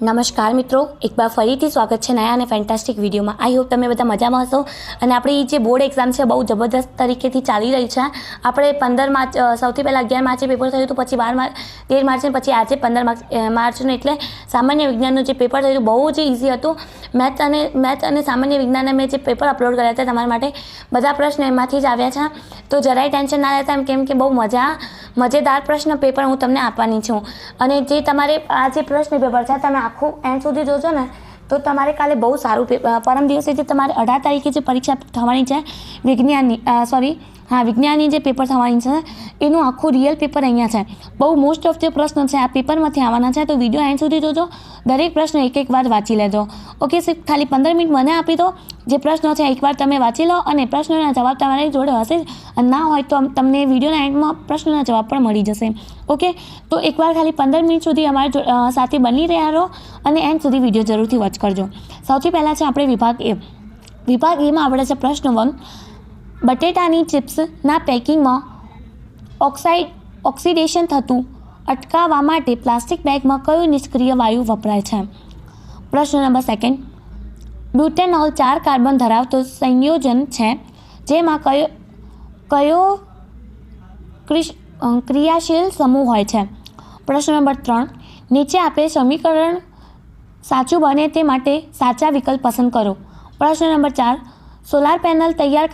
નમસ્કાર મિત્રો, એક બાર ફરીથી સ્વાગત છે નયા અને ફેન્ટાસ્ટિક વિડીયોમાં. આઈ હોપ તમે બધા મજામાં હશો. અને આપણી જે બોર્ડ એક્ઝામ છે બહુ જબરદસ્ત તરીકેથી ચાલી રહી છે. આપણે 15 માર્ચ સૌથી પહેલાં 11 માર્ચે પેપર થયું હતું, પછી 13 માર્ચે, પછી આજે 15 માર્ચનું. એટલે સામાન્ય વિજ્ઞાનનું જે પેપર થયું બહુ જ ઇઝી હતું. મેથ અને સામાન્ય વિજ્ઞાનના મેં જે પેપર અપલોડ કર્યા હતા તમારા માટે, બધા પ્રશ્ન એમાંથી જ આવ્યા છે. તો જરાય ટેન્શન ના લેતા, કેમ કે બહુ મજેદાર પ્રશ્ન પેપર હું તમને આપવાની છું. અને જે તમારે આ જે પ્રશ્ન પેપર છે તમે આખું એન્ડ સુધી જોજો ને તો તમારે કાલે બહુ સારું પરમ દિવસે જે તમારે 18 તારીખે જે પરીક્ષા થવાની છે વિજ્ઞાનની જે પેપર થવાની છે એનું આખું રિયલ પેપર અહીંયા છે. બહુ મોસ્ટ ઓફ જે પ્રશ્નો છે આ પેપરમાંથી આવવાના છે. તો વિડીયો એન્ડ સુધી જોજો, દરેક પ્રશ્ન એક વાર વાંચી લેજો. ઓકે, સિર્ફ ખાલી 15 મિનિટ મને આપી દો. જે પ્રશ્નો છે એકવાર તમે વાંચી લો અને પ્રશ્નોના જવાબ તમારી જોડે હશે જ, અને ના હોય તો તમને વિડીયોના એન્ડમાં પ્રશ્નોના જવાબ પણ મળી જશે. ઓકે, તો એકવાર ખાલી 15 મિનિટ સુધી અમારી સાથે બની રહ્યા રહો અને એન્ડ સુધી વિડીયો જરૂરથી વોચ કરજો. સૌથી પહેલાં છે આપણે વિભાગ એમાં આપણે છે પ્રશ્ન 1. બટેટાની ચિપ્સના પેકિંગમાં ઓક્સિડેશન થતું અટકાવવા માટે પ્લાસ્ટિક બેગમાં કયું નિષ્ક્રિય વાયુ વપરાય છે? પ્રશ્ન નંબર 2. બ્યુટેનોલ 4 કાર્બન ધરાવતો સંયોજન છે, જેમાં કયો ક્રિયાશીલ સમૂહ હોય છે? પ્રશ્ન નંબર 3. નીચે આપેલ સમીકરણ સાચું બને તે માટે સાચા વિકલ્પ પસંદ કરો. પ્રશ્ન નંબર 4. સોલાર પેનલ તૈયાર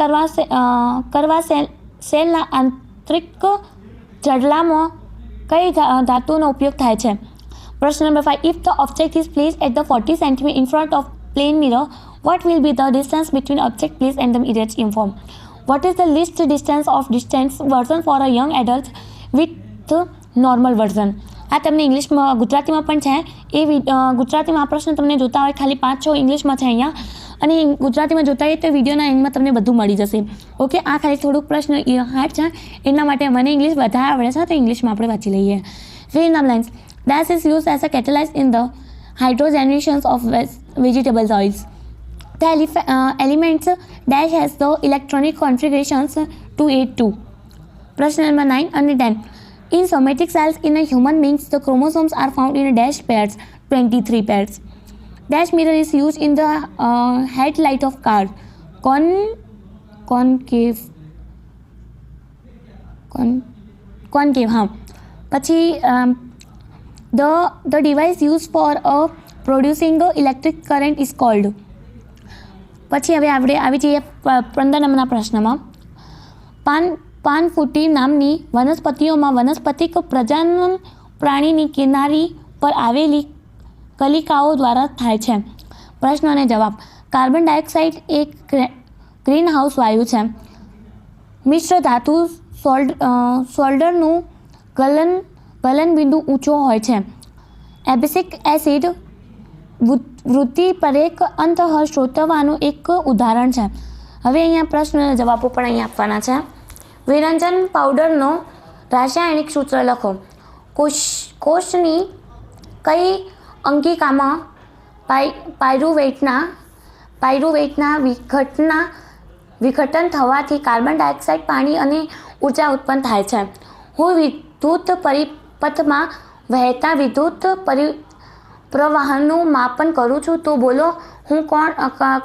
કરવા સેલના આંતરિક જડલામાં કઈ ધાતુનો ઉપયોગ થાય છે? પ્રશ્ન નંબર 5. If the object is placed at the 40 cm in front of plane mirror, what will be the distance between object placed and the mirror inform? What is the least distance version for a young adult with normal version? આ તમને ઇંગ્લિશમાં ગુજરાતીમાં પણ છે. એ ગુજરાતીમાં આ પ્રશ્ન તમને જોતા હોય ખાલી 5-6 ઇંગ્લિશમાં છે અહીંયા, અને ગુજરાતીમાં જોતા હોય તો વિડીયોના એન્ડમાં તમને બધું મળી જશે. ઓકે, આ ખાલી થોડુંક પ્રશ્ન હાર્ડ છે એના માટે મને ઇંગ્લિશ વધારે આવડે છે, તો ઇંગ્લિશમાં આપણે વાંચી લઈએ. Fill in the blanks. Dash is used as a catalyst in the hydrogenation of vegetable oils. The elements dash has the electronic configurations 282. Question number 9 and 10. In somatic cells in a human beings, the chromosomes are found in dash pairs, 23 pairs. Dash mirror is used in the headlight of car. Concave. हाँ. પછી the device used for producing electric current is called. પછી હવે આપણે આવી જઈએ 15 નંબરના પ્રશ્નમાં. પાનફૂટી નામની વનસ્પતિઓમાં વનસ્પતિક પ્રજનન પ્રાણીની કિનારી પર આવેલી કલિકાઓ દ્વારા થાય છે. પ્રશ્ન અને જવાબ. કાર્બન ડાયોક્સાઇડ એક ગ્રીનહાઉસ વાયુ છે. મિશ્ર ધાતુ સોલ્ડરનું ગલનબિંદુ ઊંચો હોય છે. એબિસિક એસિડ વૃદ્ધિપરેક અંતઃસ્ત્રોતવાનું એક ઉદાહરણ છે. હવે અહીંયા પ્રશ્ન અને જવાબો પણ અહીંયા આપવાના છે. વિરંજન પાવડરનો રાસાયણિક સૂત્ર લખો. કોષની કઈ અંગિકામાં પાયરુવેટના વિઘટન થવાથી કાર્બન ડાયોક્સાઇડ, પાણી અને ઉર્જા ઉત્પન્ન થાય છે? હું વિદ્યુત પરિપથમાં વહેતા વિદ્યુત પ્રવાહનું માપન કરું છું, તો બોલો હું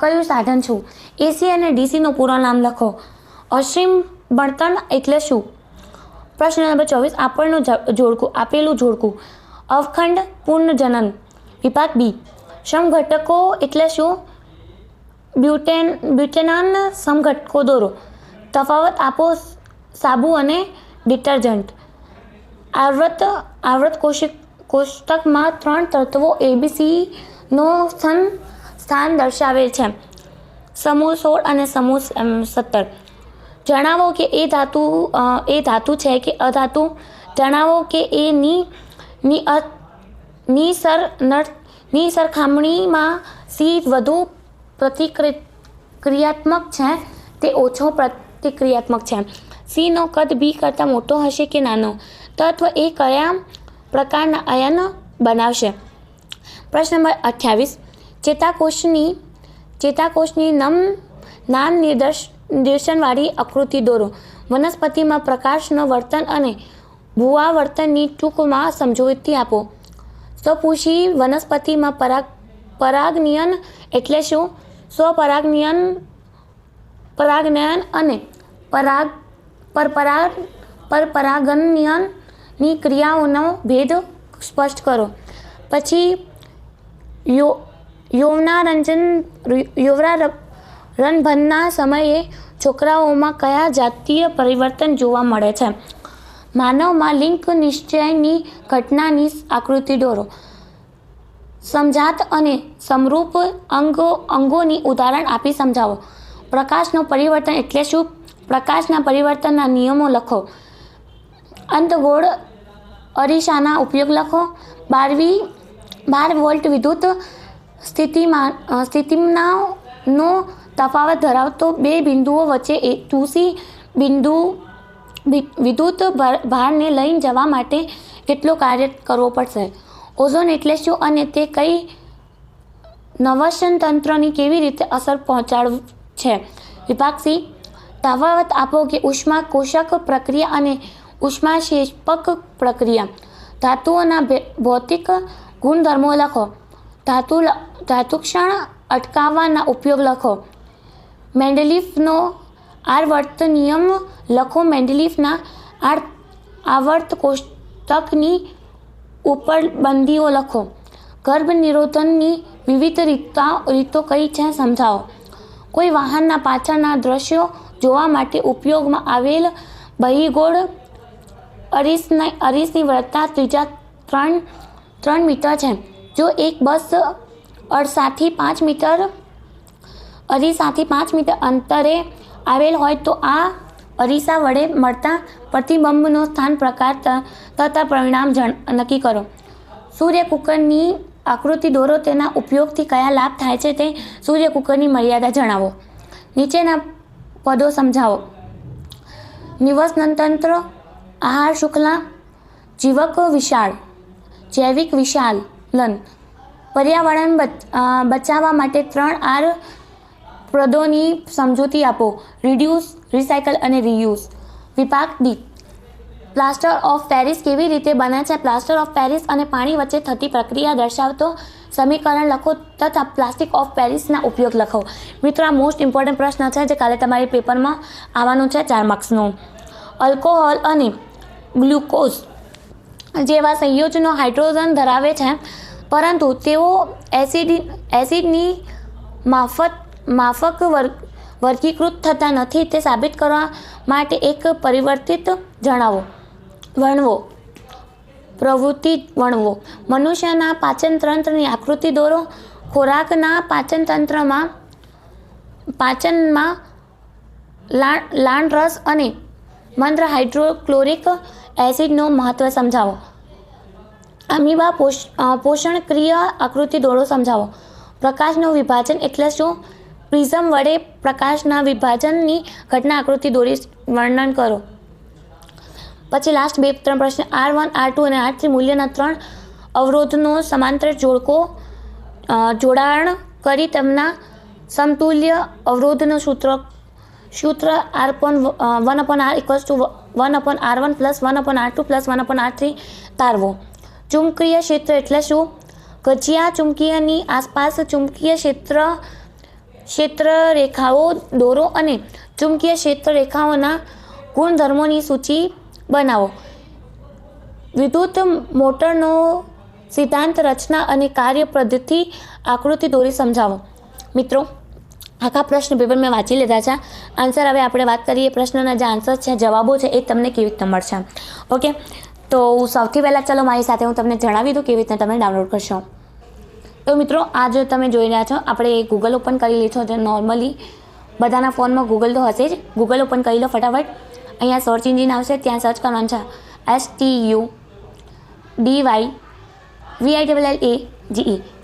કયું સાધન છું? એસી અને ડીસીનું પૂરું નામ લખો. અસીમ બળતણ એટલે શું? પ્રશ્ન નંબર 24. આપેલું જોડકું. અવખંડ પુનર્જનન. વિભાગ બી. સમઘટકો એટલે શું? બ્યુટેનાન સમઘટકો દોરો. તફાવત આપો સાબુ અને ડિટર્જન્ટ. આવૃત કોષ્ટકમાં 3 તત્વો ABCનો સ્થાન દર્શાવેલ છે. સમૂહ 16 અને સમૂહ 17. જણાવો કે એ ધાતુ છે કે અધાતુ. જણાવો કે ની સરખામણીમાં સી વધુ પ્રતિક્રિયાત્મક છે તે ઓછો પ્રતિક્રિયાત્મક છે. સીનો કદ બી કરતાં મોટો હશે કે નાનો? તત્વ એ કયા પ્રકારના આયન બનાવશે? પ્રશ્ન નંબર 28. ચેતાકોષની નામ નિદર્શનવાળી આકૃતિ દોરો. વનસ્પતિમાં પ્રકાશનો વર્તન અને ભૂઆવર્તનની ટૂંકમાં સમજૂતી આપો. સ્વપુષી વનસ્પતિમાં પરાગનયન એટલે શું? પરાગનયન અને પરપરાગનયનની ક્રિયાઓનો ભેદ સ્પષ્ટ કરો. પછી યૌવનારંભનના સમયે છોકરાઓમાં કયા જાતીય પરિવર્તન જોવા મળે છે? માનવમાં લિંગ નિશ્ચયની ઘટનાની આકૃતિ દોરો. સમજાત અને સમરૂપ અંગોની ઉદાહરણ આપી સમજાવો. પ્રકાશનું પરિવર્તન એટલે શું? પ્રકાશના પરિવર્તનના નિયમો લખો. અંતગોળ અરીસાના ઉપયોગ લખો. 12 વોલ્ટ વિદ્યુત સ્થિતિમાનનો તફાવત ધરાવતો બે બિંદુઓ વચ્ચે તુસી વિદ્યુત ભારને લઈ જવા માટે કેટલો કાર્ય કરવો પડશે? ઓઝોન એટલે શું અને તે કઈ નવશન તંત્રની કેવી રીતે અસર પહોંચાડે છે? વિભાગ સી. તફાવત આપો કે ઉષ્મા કોષક પ્રક્રિયા અને ઉષ્માક્ષેપક પ્રક્રિયા. ધાતુઓના ભૌતિક ગુણધર્મો લખો. ધાતુક્ષણ અટકાવવાના ઉપયોગ લખો. મેન્ડેલિફનો આવર્ત નિયમ લખો. મેન્ડેલિફના આવર્ત કોષ્ટકની ઉપર બંદીઓ લખો. ગર્ભ નિરોધનની વિવિધ રીતો કઈ છે સમજાવો. કોઈ વાહનના પાછળના દ્રશ્યો જોવા માટે ઉપયોગમાં આવેલ બહિર્ગોળ અરીસની વ્યાસતા ત્રિજ્યા 3 મીટર છે. જો એક બસ અરીસાથી 5 મીટર અંતરે આવેલ હોય તો આ અરીસા વડે મળતા પ્રતિબિંબનો સ્થાન પ્રકાર તથા પરિણામ નક્કી કરો. સૂર્ય કુકરની આકૃતિ દોરો. તેના ઉપયોગથી કયા લાભ થાય છે તે સૂર્ય કુકરની મર્યાદા જણાવો. નીચેના પદો સમજાવો. નિવસન તંત્ર, આહાર શૃંખલા, જૈવિક વિશાલન. પર્યાવરણ બચાવવા માટે 3 R પદોની સમજૂતી આપો. રિડ્યુસ, રિસાયકલ અને રીયુઝ. વિભાગ ડી. પ્લાસ્ટર ઓફ પેરિસ કેવી રીતે બને છે? પ્લાસ્ટર ઓફ પેરિસ અને પાણી વચ્ચે થતી પ્રક્રિયા દર્શાવતો સમીકરણ લખો તથા પ્લાસ્ટિક ઓફ પેરિસના ઉપયોગ લખો. મિત્રો, આ મોસ્ટ ઇમ્પોર્ટન્ટ પ્રશ્ન છે જે કાલે તમારી પેપરમાં આવવાનું છે 4 માર્ક્સનું. આલ્કોહોલ અને ગ્લુકોઝ જેવા સંયોજનો હાઇડ્રોજન ધરાવે છે, પરંતુ તેઓ એસિડની માફક વર્ગીકૃત થતા નથી. તે સાબિત કરવા માટે એક પરિવર્તિત વર્ણવો. પ્રવૃત્તિ વર્ણવો. મનુષ્યના પાચનતંત્રની આકૃતિ દોરો. ખોરાકના પાચનમાં લાળરસ અને મંદ હાઇડ્રોક્લોરિક એસિડનું મહત્વ સમજાવો. અમીબા પોષણક્રિયા આકૃતિ દોરો સમજાવો. પ્રકાશનું વિભાજન એટલે શું? પ્રિઝમ વડે પ્રકાશના વિભાજનની ઘટના આકૃતિ દોરી વર્ણન કરો. પછી લાસ્ટ 2-3 પ્રશ્ન. R1, R2 અને R3 મૂલ્યના 3 અવરોધનો સમાંતર જોડાણ કરી તેમના સમતુલ્ય અવરોધનું સૂત્ર R1/R = 1/R1 + 1/R2 + 1/R3 તારવો. ચુંબકીય ક્ષેત્ર એટલે શું? ગજિયા ચુંબકીયની આસપાસ ચુંબકીય ક્ષેત્ર રેખાઓ દોરો અને ચુંબકીય ક્ષેત્ર રેખાઓના ગુણધર્મોની સૂચિ બનાવો. વિદ્યુત મોટરનો સિદ્ધાંત, રચના અને કાર્ય પદ્ધતિ આકૃતિ દોરી સમજાવો. મિત્રો, આખા પ્રશ્ન પેપર મેં વાંચી લીધા છે. આન્સર હવે આપણે વાત કરીએ. પ્રશ્નના જે આન્સર છે, જવાબો છે, એ તમને કેવી રીતે મળશે. ઓકે, તો સૌથી પહેલાં ચલો મારી સાથે હું તમને જણાવી દઉં કેવી રીતે તમે ડાઉનલોડ કરશો. તો મિત્રો, આ જો તમે જોઈ રહ્યા છો, આપણે ગૂગલ ઓપન કરી લીધો છે. નોર્મલી બધાના ફોનમાં ગૂગલ તો હશે જ. ગૂગલ ઓપન કરી લો ફટાફટ. અહીંયા સર્ચ એન્જિન આવશે, ત્યાં સર્ચ કરવાનું છે STUDYVILLAGE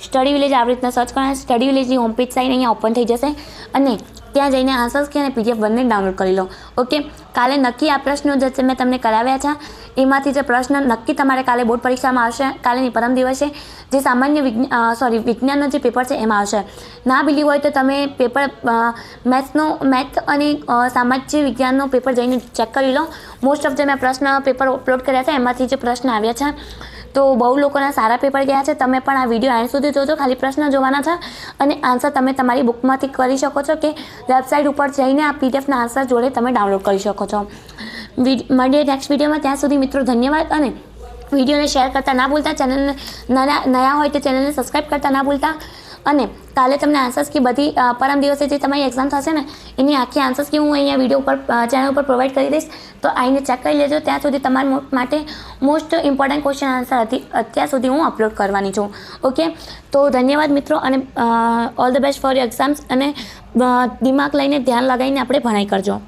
સ્ટડી વિલેજ. આવી રીતના સર્ચ કરવાનું. સ્ટડી વિલેજની હોમ પેજ સાઇટ અહીંયા ઓપન થઈ જશે અને ત્યાં જઈને આન્સર્સ કે અને PDF બંને ડાઉનલોડ કરી લો. ઓકે, કાલે નક્કી આ પ્રશ્નો જે મેં તમને કરાવ્યા છે એમાંથી જે પ્રશ્ન નક્કી તમારે કાલે બોર્ડ પરીક્ષામાં આવશે. કાલેની પરમ દિવસે જે સામાન્ય વિજ્ઞાનનો જે પેપર છે એમાં આવશે. ના બિલીવ હોય તો તમે પેપર મેથ અને સામાજિક વિજ્ઞાનનો પેપર જઈને ચેક કરી લો. મોસ્ટ ઓફ જે મેં પ્રશ્ન પેપર અપલોડ કર્યા છે એમાંથી જે પ્રશ્ન આવ્યા છે તો બહુ લોકોના સારા પેપર ગયા છે. તમે પણ આ વિડીયો અહીં સુધી જોજો. ખાલી પ્રશ્ન જોવાના છે અને આન્સર તમે તમારી બુકમાંથી કરી શકો છો કે વેબસાઇટ ઉપર જઈને આ પીડીએફના આન્સર જોડે તમે ડાઉનલોડ કરી શકો છો. મળીએ નેક્સ્ટ વિડીયોમાં. ત્યાં સુધી મિત્રો ધન્યવાદ. અને વિડીયોને શેર કરતા ના ભૂલતા. ચેનલને નયા હોય તો ચેનલને સબસ્ક્રાઈબ કરતા ના ભૂલતા. અને કાલે તમને આન્સર્સ કી બધી પરમ દિવસે જે તમારી એક્ઝામ થશે ને એની આખી આન્સર્સ કી હું અહીંયા વિડીયો ઉપર ચેનલ ઉપર પ્રોવાઈડ કરી દઈશ. તો આવીને ચેક કરી લેજો. ત્યાં સુધી તમારા માટે મોસ્ટ ઇમ્પોર્ટન્ટ ક્વેશ્ચન આન્સર અત્યાર સુધી હું અપલોડ કરવાની છું. ઓકે, તો ધન્યવાદ મિત્રો. અને all the best for your exams. અને દિમાગ લઈને ધ્યાન લગાવીને આપણે ભણાઈ કરજો.